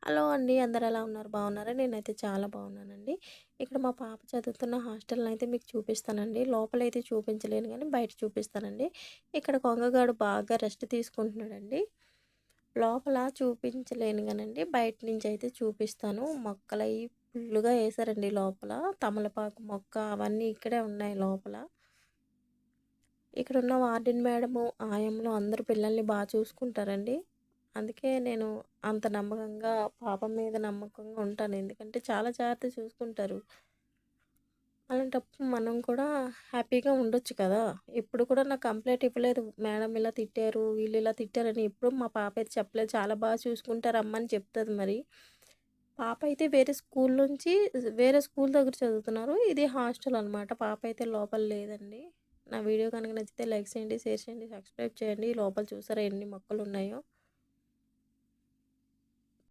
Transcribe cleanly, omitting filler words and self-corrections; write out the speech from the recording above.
Hello అండి. అందరూ ఎలా ఉన్నారు? బాగున్నారా? నేనైతే చాలా బాగున్నానండి. ఇక్కడ మా పాప చదువుతున్న హాస్టల్‌నయితే మీకు చూపిస్తానండి. లోపలైతే చూపించలేను గానీ, బయట చూపిస్తానండి. ఇక్కడ కొంగగాడు బాగా రెస్ట్ తీసుకుంటున్నాడండి. లోపల చూపించలేను గానండి, బయట నుంచయితే చూపిస్తాను. మొక్కలయి ఫుల్లుగా ఏశారండి లోపల. తమలపాకు మొక్క అవన్నీ ఇక్కడే ఉన్నాయి లోపల. ఇక్కడున్న వార్డెన్ మేడము, ఆయమ్మలు అందరూ పిల్లల్ని చూసుకుంటారండి. అందుకే నేను అంత నమ్మకంగా పాప మీద నమ్మకంగా ఉంటాను. ఎందుకంటే చాలా జాగ్రత్తగా చూసుకుంటారు. అలాంటప్పుడు మనం కూడా హ్యాపీగా ఉండొచ్చు కదా! ఎప్పుడు కూడా నాకు కంప్లెయింట్ ఇవ్వలేదు. మేడం ఇలా తిట్టారు, వీళ్ళు ఇలా తిట్టారని ఎప్పుడు మా పాప అయితే చెప్పలేదు. చాలా చూసుకుంటారు అమ్మ అని చెప్తది మరి. పాప అయితే వేరే స్కూల్ దగ్గర చదువుతున్నారు. ఇది హాస్టల్ అనమాట. పాప అయితే లోపల లేదండి. నా వీడియో కనుక నచ్చితే లైక్ చేయండి, షేర్ చేయండి, సబ్స్క్రైబ్ చేయండి. లోపల చూసారా ఎన్ని మొక్కలున్నాయో.